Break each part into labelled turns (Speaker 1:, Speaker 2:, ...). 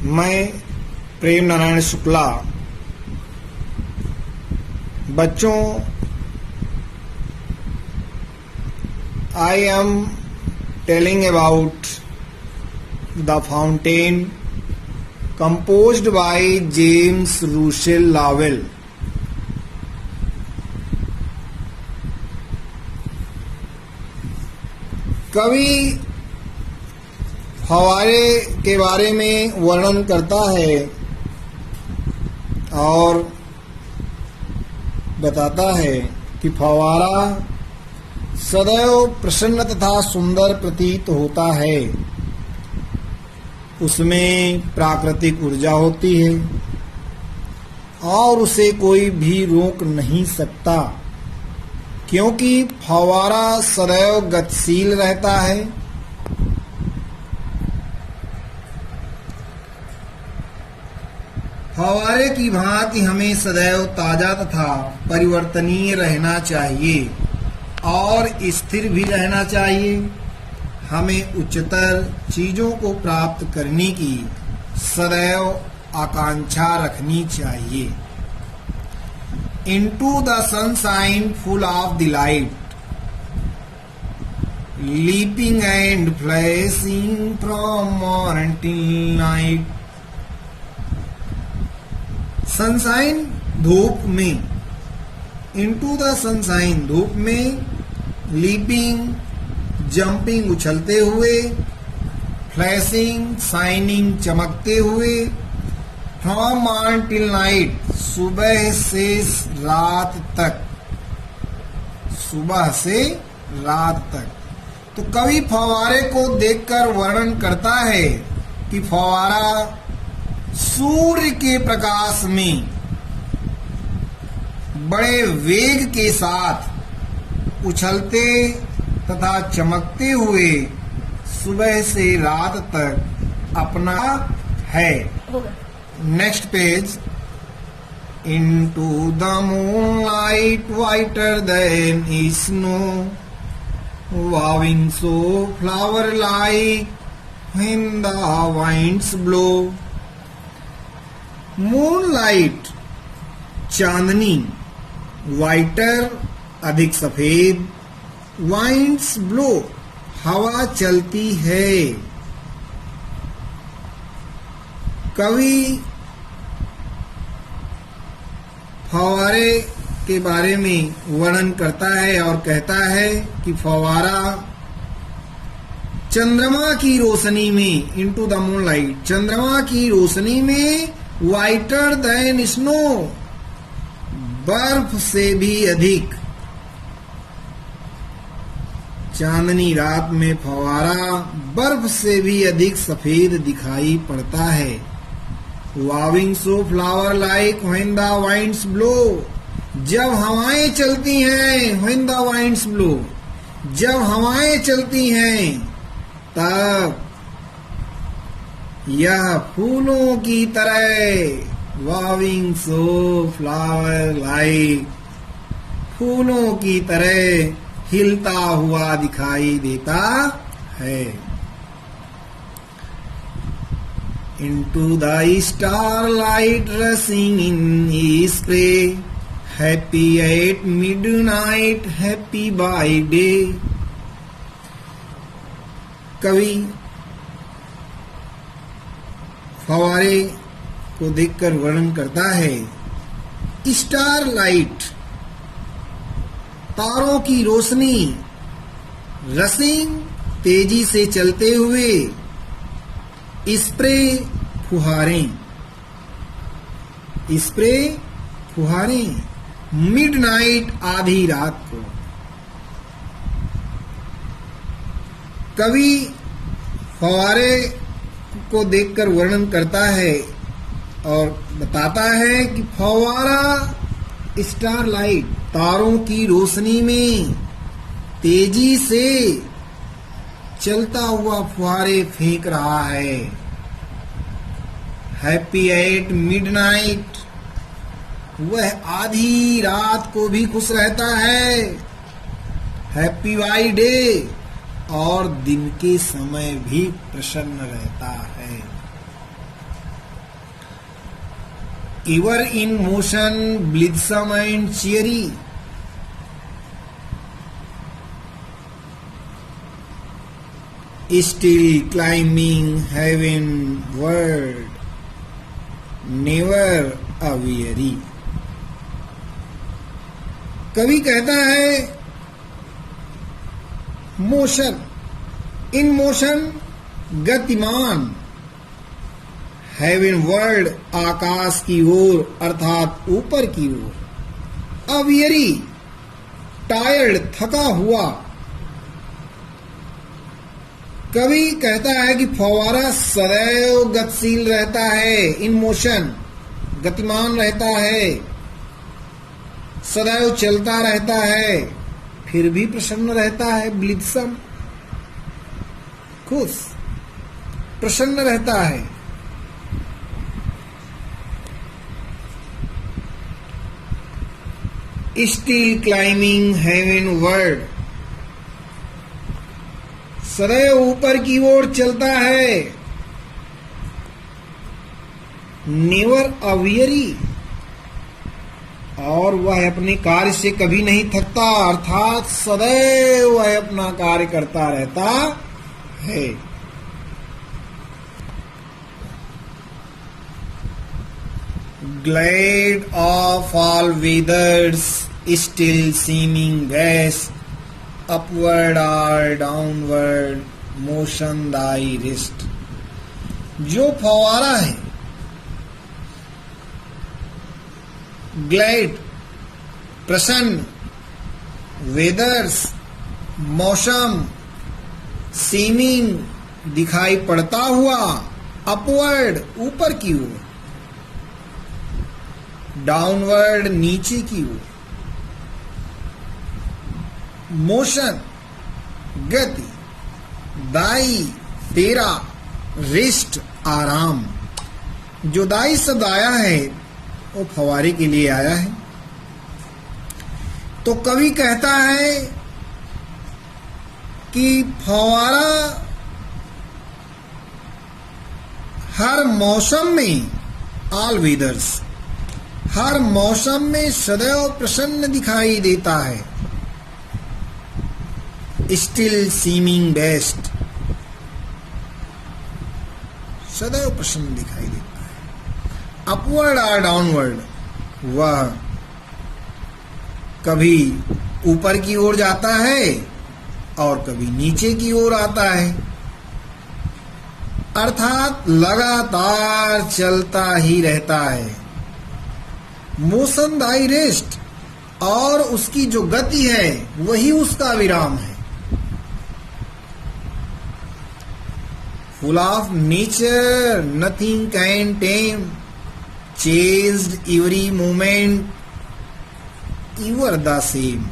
Speaker 1: मैं प्रेम नारायण शुक्ला। बच्चों, I am telling about The Fountain, composed by James Russell Lowell. कवि फव्वारे के बारे में वर्णन करता है और बताता है कि फव्वारा सदैव प्रसन्न तथा सुंदर प्रतीत होता है। उसमें प्राकृतिक ऊर्जा होती है और उसे कोई भी रोक नहीं सकता, क्योंकि फव्वारा सदैव गतिशील रहता है। फव्वारे की भांति हमें सदैव ताजा तथा परिवर्तनीय रहना चाहिए और स्थिर भी रहना चाहिए। हमें उच्चतर चीजों को प्राप्त करने की सदैव आकांक्षा रखनी चाहिए। Into the sunshine full of delight, leaping and flashing from morn till night. Sunshine धूप में, इंटू द सनशाइन धूप में, लीपिंग जंपिंग उछलते हुए, फ्लैशिंग शाइनिंग चमकते हुए, फ्रॉम मॉर्न टिल नाइट सुबह से रात तक, सुबह से रात तक। तो कवि फव्वारे को देखकर वर्णन करता है कि फव्वारा सूर्य के प्रकाश में बड़े वेग के साथ उछलते तथा चमकते हुए सुबह से रात तक अपना है। Next page. Into the moonlight whiter than snow, waving so flower like when the winds blow. Moonlight चांदनी, वाइटर अधिक सफेद, वाइंड्स ब्लो हवा चलती है। कवि फव्वारे के बारे में वर्णन करता है और कहता है कि फव्वारा चंद्रमा की रोशनी में, इनटू द मूनलाइट, चंद्रमा की रोशनी में, वाइटर देन स्नो, बर्फ से भी अधिक। चांदनी रात में फव्वारा बर्फ से भी अधिक सफेद दिखाई पड़ता है। Waving so flower like when the winds blow, जब हवाएं चलती हैं, व्हेन द वाइंड्स ब्लो, जब हवाएं चलती हैं तब यह फूलों की तरह, वाविंग सो फ्लावर लाइक, फूलों की तरह हिलता हुआ दिखाई देता है। Into the starlight rushing in spray, happy at midnight, happy by day. कवि फव्वारे को देखकर वर्णन करता है, स्टार लाइट तारों की रोशनी, रसिंग तेजी से चलते हुए, स्प्रे फुहारें, स्प्रे फुहारें, मिडनाइट आधी रात को। कवि फव्वारे को देखकर वर्णन करता है और बताता है कि फव्वारा स्टार लाइट तारों की रोशनी में तेजी से चलता हुआ फुहारे फेंक रहा है। हैप्पी एट मिडनाइट, वह आधी रात को भी खुश रहता है। हैप्पी बाई डे, और दिन के समय भी प्रसन्न रहता है। ever in motion, blithesome and cheery. Still climbing heavenward, never a weary. कवि कहता है मोशन, इन मोशन, गतिमान, हेवनवर्ड, आकाश की ओर अर्थात ऊपर की ओर, अवियरी, टायर्ड, थका हुआ। कवि कहता है कि फव्वारा सदैव गतिशील रहता है, इन मोशन, गतिमान रहता है, सदैव चलता रहता है, फिर भी प्रसन्न रहता है, ब्लिथसम, खुश, प्रसन्न रहता है। स्टिल क्लाइंबिंग हेवनवर्ड, सदैव ऊपर की ओर चलता है, नेवर अवियरी, और वह अपने कार्य से कभी नहीं थकता, अर्थात सदैव वह अपना कार्य करता रहता है। Glad of all weathers, still seeming best, upward or downward, motion thy wrist. जो फव्वारा है, ग्लैड, प्रसन्न, वेदर्स, मौसम, सीमिंग, दिखाई पड़ता हुआ, अपवर्ड, ऊपर की ओर, डाउनवर्ड, नीचे की ओर, मोशन, गति, दाई, तेरा, रिस्ट, आराम। जो दाई शब्द आया है वो फव्वारे के लिए आया है। तो कवि कहता है कि फव्वारा हर मौसम में, ऑल वेदर्स, हर मौसम में सदैव प्रसन्न दिखाई देता है, स्टिल सीमिंग बेस्ट, सदैव प्रसन्न दिखाई देता है। अपवर्ड और डाउनवर्ड, वह कभी ऊपर की ओर जाता है और कभी नीचे की ओर आता है, अर्थात लगातार चलता ही रहता है। मोशन दाई रेस्ट, और उसकी जो गति है वही उसका विराम है। Full of nature, nothing can time, changed every moment, ever the same.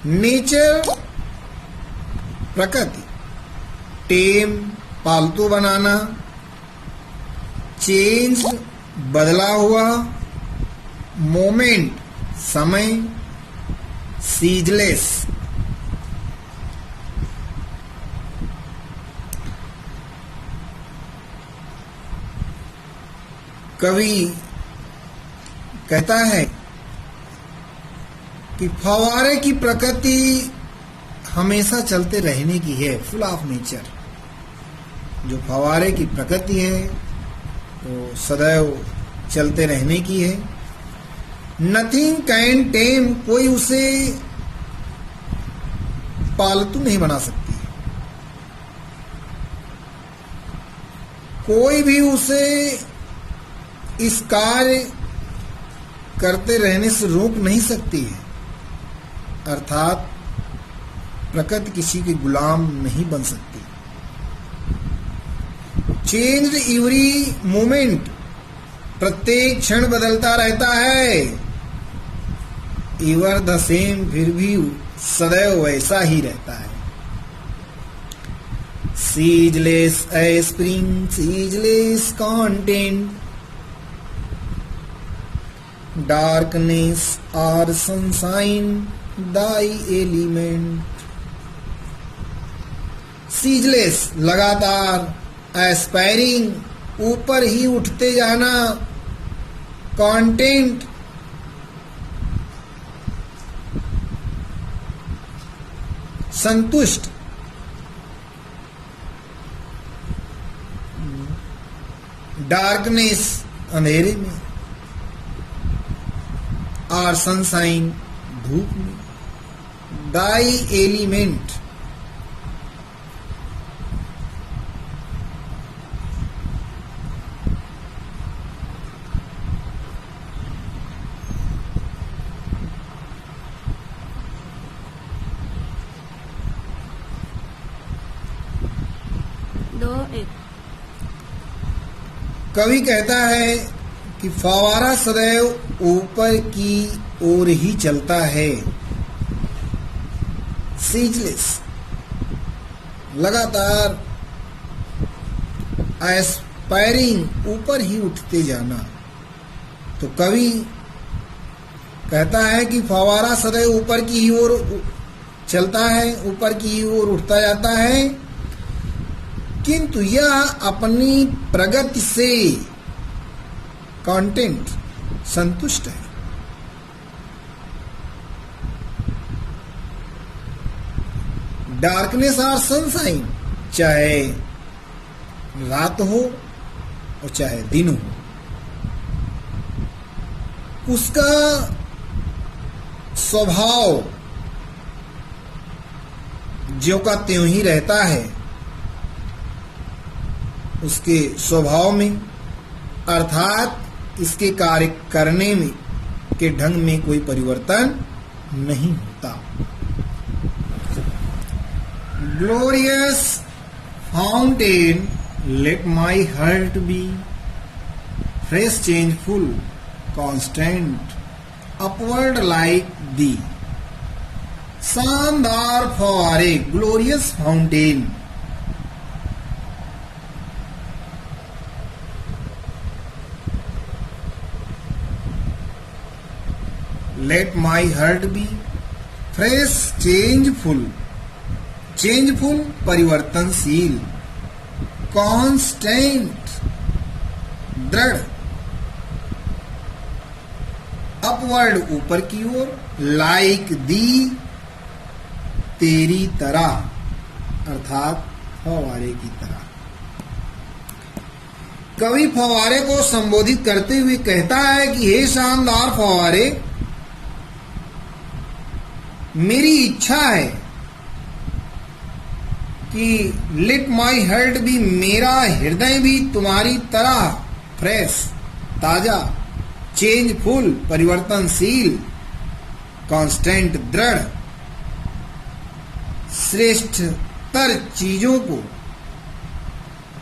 Speaker 1: Nature, प्रकृति, टेम, पालतू बनाना, चेंज, बदला हुआ, मोमेंट, समय, सीजलेस, कवि कहता है कि फव्वारे की प्रकृति हमेशा चलते रहने की है, फुल ऑफ नेचर। जो फव्वारे की प्रकृति है वो सदैव चलते रहने की है। नथिंग कैन टेम, कोई उसे पालतू नहीं बना सकती, कोई भी उसे इस कार्य करते रहने से रोक नहीं सकती है, अर्थात प्रकृति किसी के गुलाम नहीं बन सकती। चेंज्ड एवरी मोमेंट, प्रत्येक क्षण बदलता रहता है। एवर द सेम, फिर भी सदैव वैसा ही रहता है। सीजलेस ए स्प्रिंग, सीजलेस कंटेंट, डार्कनेस और सनशाइन दाई एलिमेंट। सीजलेस, लगातार, एस्पायरिंग ऊपर ही उठते जाना, कंटेंट संतुष्ट, डार्कनेस अंधेरे में, और सनशाइन धूप में, डाई एलिमेंट कवि कहता है कि फव्वारा सदैव ऊपर की ओर ही चलता है, सीजलेस, लगातार, एस्पायरिंग ऊपर ही उठते जाना। तो कवि कहता है कि फव्वारा सदैव ऊपर की ओर चलता है, ऊपर की ओर उठता जाता है, किंतु यह अपनी प्रगति से कंटेंट संतुष्ट है। डार्कनेस और सनशाइन, चाहे रात हो और चाहे दिन हो, उसका स्वभाव ज्यों का त्यों ही रहता है। उसके स्वभाव में अर्थात इसके कार्य करने में के ढंग में कोई परिवर्तन नहीं होता। Glorious fountain, let my heart be fresh, changeful, constant, upward like thee. शानदार फव्वारे, glorious fountain, let my heart be fresh, changeful, changeful परिवर्तनशील, constant दृढ़, अपवर्ड ऊपर की ओर, like दी तेरी तरह, अर्थात फव्वारे की तरह। कवि फव्वारे को संबोधित करते हुए कहता है कि हे शानदार फव्वारे, मेरी इच्छा है कि लेट माई हार्ट भी, मेरा हृदय भी तुम्हारी तरह फ्रेश, ताजा, चेंजफुल परिवर्तनशील, कांस्टेंट दृढ़, श्रेष्ठतर चीजों को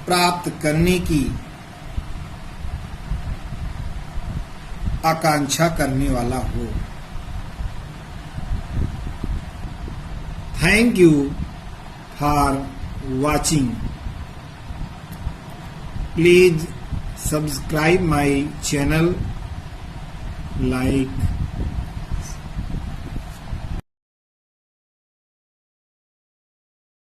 Speaker 1: प्राप्त करने की आकांक्षा करने वाला हो। Thank you for watching. Please subscribe my channel, like